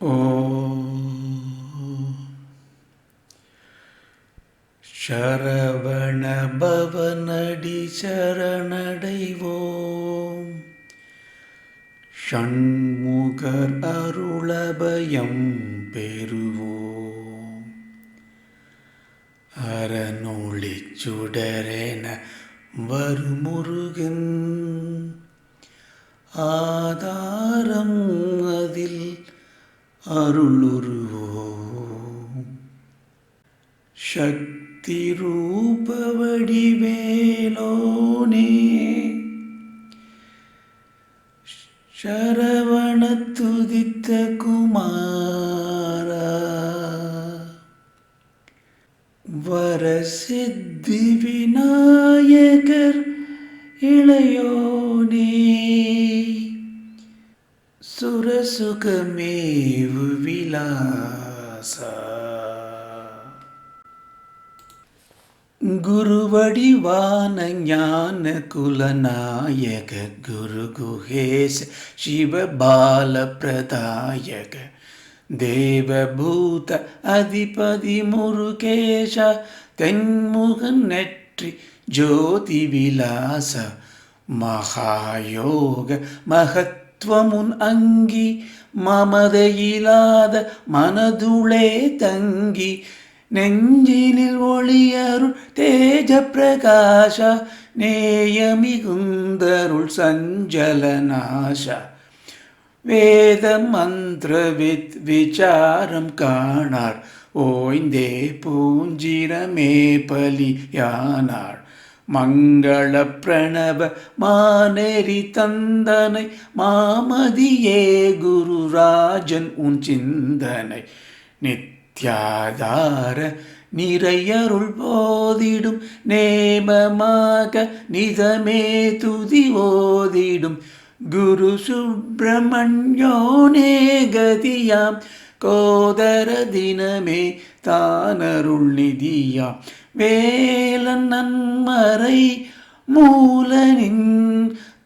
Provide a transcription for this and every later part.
ஓம் சரவண பவனடி சரணடைவோம். ஷண்முகர் அருளபயம் பெறுவோம். அறநொழிச் சுடரென வருமுருகன் ஆதாரம் அதில் அருளுருவோம். சக்தி ரூப வடிவேலோனே சரவண துதித்த குமாரா வரசித்தி விநாயகர் இளையோனே சுரசுகமேவு விலாசா குருவடிவான ஞான குலநாயக குரு குஹேச சிவபால பிரதாயக தேவபூத அதிபதி முருகேஷ தென்முகன் நெற்றி ஜோதி விலாச மகாயோக மகத்வமுன் அங்கி மமதையிலாத மனதுளே தங்கி நெஞ்சினில் ஒளியருள் தேஜ பிரகாஷ நேயமிகுந்தருள் சஞ்சலநாச வேத மந்திர விசாரம் காணார் ஓய்ந்தே பூஞ்சிரமே பலியானார் மங்கள பிரணவ மானேரி தந்தனை மாமதியே குருராஜன் உன் சிந்தனை நித்யாதார நிறையருள் போதிடும் நேமமாக நிதமே துதி ஓதிடும் குரு சுப்பிரமணியோனே கதியாம் கோதர தினமே தானருள் நிதியாம் வேலன் நன்மறை மூலனின்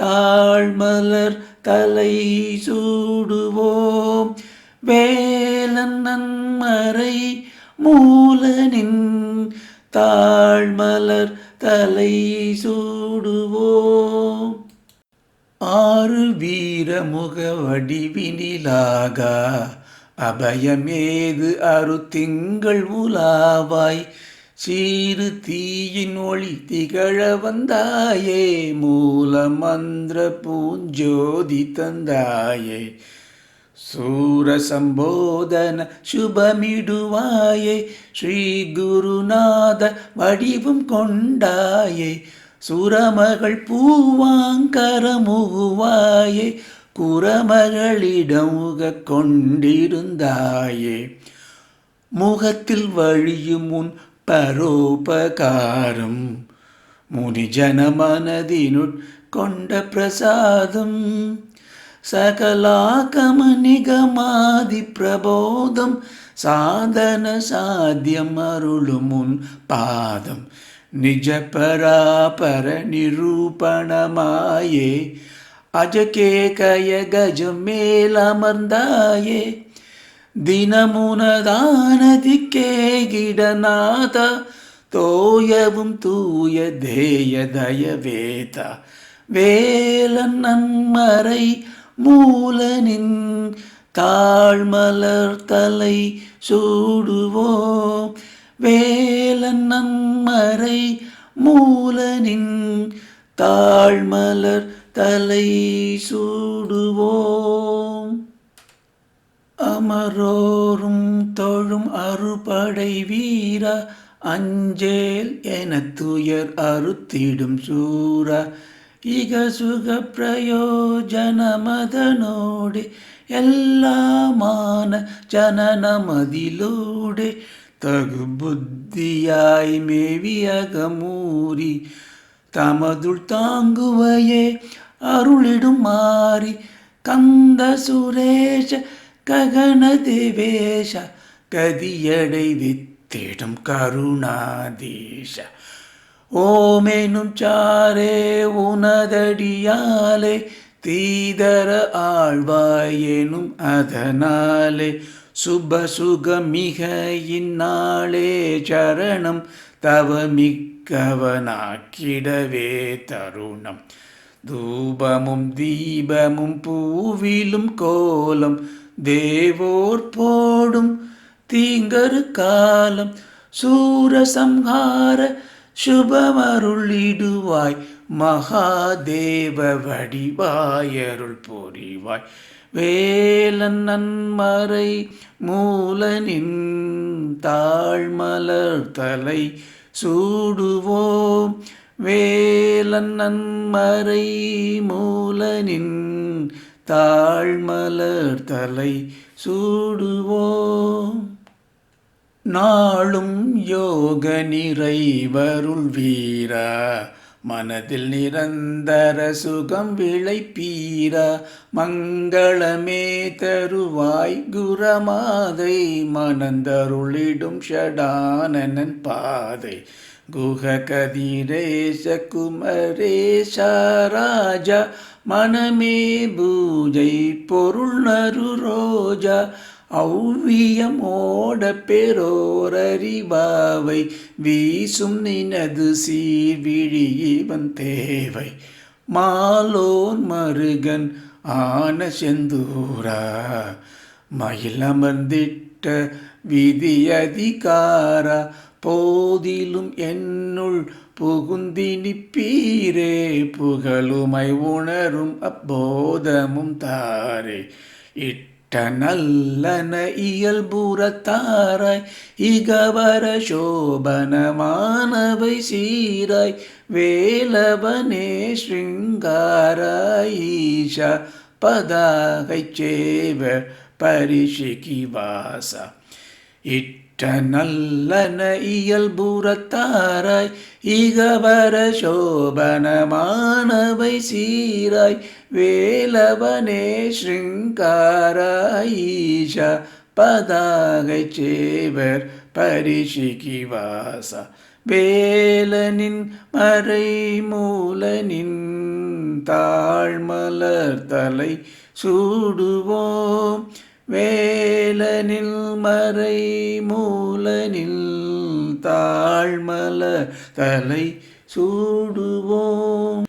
தாழ்மலர் தலை சூடுவோம். வேலன் நன்மறை மூலனின் தாழ்மலர் தலை சூடுவோம். ஆறு வீரமுக வடிவினிலாகா அபயமேது அருத்திங்கள் உலாவாய் சீறு தீயின் ஒளி திகழ வந்தாயே மூல மந்திர பூஞ்சோதி தந்தாயே சூரசம்போதன சுபமிடுவாயே ஸ்ரீ குருநாத வடிவும் கொண்டாயே சுரமகள் பூவாங்கரமுகுவாயே குரமகளிடம் கொண்டிருந்தாயே முகத்தில் வழியும் உன் பரோபகாரம் முனிஜன மனதினுட் கொண்ட பிரசாதம் சகலாகம நிகமாதி பிரபோதம் சாதன சாத்தியம் அருளும் உன் பாதம் நிஜ பராபர நிரூபணமாயே அஜகே கய கஜம் மேலமர்ந்தாயே தினமுனதானதிக்கே கிடநாத தோயவும் தூய தேய தயவேத வேலன் நன்மறை மூலனின் தாழ்மலர் தலை சூடுவோம். வேலன் நன்மறை மூலனின் தாழ்மலர் தலை சூடுவோம். அமரோரும் தொழும் அறுபடை வீர அஞ்சேல் என துயர் அறுத்திடும் சூர இக சுக பிரயோஜனமதனோடு எல்லாமான ஜனனமதிலோடு தகு புத்தியாய் மேவியகமூரி தமதுள் தாங்குவையே அருளிடும் மாறி கந்த சுரேஷ ககன தேவேஷ கதியடை வித்திடும் கருணாதீஷ ஓமெனும் சாரே உனதடியாலே தீதர ஆழ்வாயேனும் அதனாலே சுபசுகமிக இந்நாளே சரணம் தவமிக்கவனாக்கிடவே தருணம். தூபமும் தீபமும் பூவிலும் கோலம் தேவோர் போடும் தீங்கரு காலம். சூரசம்ஹார சுபமருளிடுவாய் மகாதேவ வடிவாயருள் பொறிவாய். வேலன் நன்மறை மூலனின் தாழ்மலர் தலை சூடுவோம். வேலன் நன்மறை மூலனின் தாழ்மலர் தலை சூடுவோம். நாளும் யோக நிறைவருள் வீரா மனதில் நிரந்தர சுகம் விளைப்பீரா. மங்களமே தருவாய் குரமாதை மனந்தருளிடும் ஷடானனன் பாதை. குஹ கதிரேச குமரேச ராஜா மனமே பூஜை பொருள் நறு ரோஜா. ஔவியமோட பெரோரறிவாவை வீசும் நினது சீர்விழி இவன் தேவை. மாலோன் மருகன் ஆன செந்தூரா மயில் அமர்ந்திட்ட விதி அதிகாரா. போதிலும் என்னுள் புகுந்தினிப்பீரே புகழுமை உணரும் அப்போதமும் தாரே. நல்லன இயல்புறத்தாராய் இகவர சோபனமானவை சீராய். வேலவனே ஸ்ருங்காராய் ஈஷா பதாகை சேவர் பரிஷிகி வாசா. நல்லன இயல்புறத்தாராய் இகவர சோபனமானவை சீராய். வேலவனே ஸ்ருங்காராய் ஈஷா பதாகை சேவர் பரிஷிகி வாசா. வேலனின் மறை மூலனின் தாழ்மலர் தலை சூடுவோம். வேலனில் மறை மூலனில் தாழ்மலர் தலை சூடுவோம்.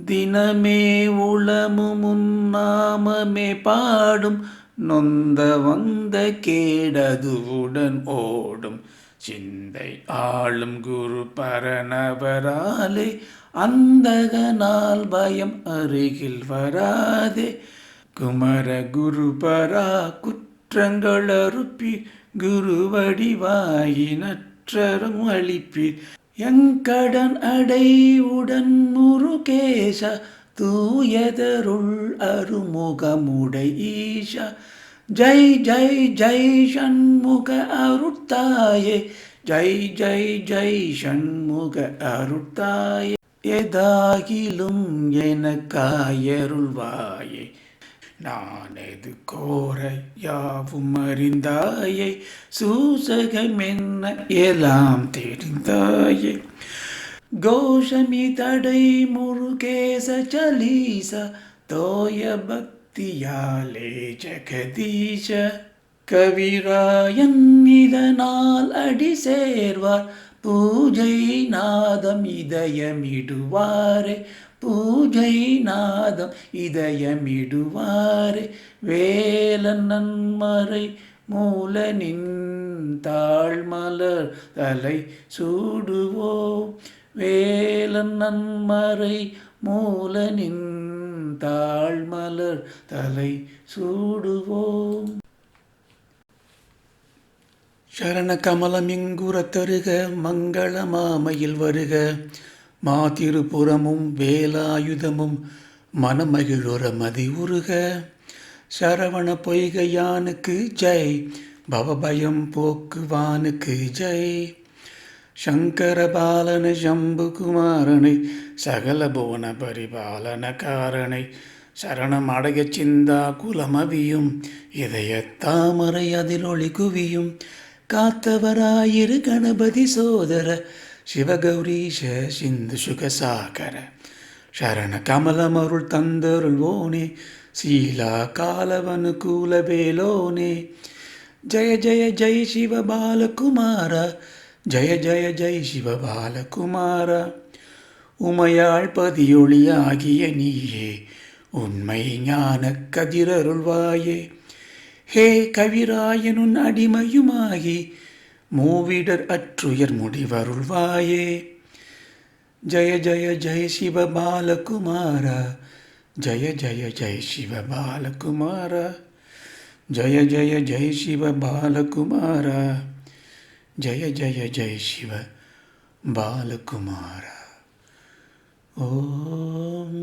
தினமே உளமும் உன்னாமமே பாடும் நொந்த வந்த கேடதுவுடன் ஓடும். சிந்தை ஆளும் குரு பரனவராலே அந்தகனால் பயம் அருகில் வராதே. குமர குருபரா குற்றங்கள் அறுப்பீர் குருவடிவாயினற்றரும் அளிப்பீர். எங்கடன் அடைவுடன் முருகேச தூயதருள் அருமுகமுடை ஈஷா. ஜெய் ஜெய் ஜெய் ஷண்முக அருட்தாயே. ஜெய் ஜெய் ஜெய் ஷண்முக அருட்தாயே. எதாகிலும் எனக்காயருள்வாயே. நான் எது கோர யாவும் அறிந்தாயே. சூசகமென்ன எல்லாம் தெரிந்தாயே. கோஷமி தடை முருகேச சலீச தோய பக்தியாலே ஜெகதீஷ. கவிராயன் இதனால் அடி சேர்வார் பூஜை நாதம் இதயமிடுவாரே. பூஜை நாதம் இதயமிடுவாரே. வேலன் நன்மறை மூலனின் தாழ்மலர் தலை சூடுவோம். வேலன் நன்மறை மூலனின் தாழ்மலர் தலை சூடுவோம். சரண கமலம் இங்குற தருக மங்களமாமையில் வருக. மாதிருபுறமும் வேலாயுதமும் மனமகிழுற மதி உருக. சரவண பொய்கையானுக்கு ஜெய் பவபயம் போக்குவானுக்கு ஜெய். சங்கரபாலன சம்புகுமாரனை சகல புவன பரிபாலன காரனை. சரணம் அடைய சிந்தா குலமவியும் இதய தாமரை அதில் ஒளி குவியும். காத்தவராயிரு கணபதி சோதர சிவகௌரீஷ சிந்து சுகசாகர. சரண கமலமருள் தந்தருள்வோனே சீலா காலவனுகூல வேலோனே ஜய ஜய ஜெய் சிவ பாலகுமார ஜய ஜய ஜெய் சிவ பாலகுமார உமையாள் பதியொளியாகிய நீயே உண்மை ஞான கதிரருள்வாயே ஹே கவிராயனுன் அடிமையுமாகி மூவிடர் அற்றுயர் முடிவருள்வாயே ஜய ஜய ஜெய் சிவ பாலகுமார ஜய ஜய ஜெய் சிவ பாலகுமார ஜய ஜய ஜெய் சிவ பாலகுமார ஜய ஜய ஜெய் சிவ பாலகுமார ஓம்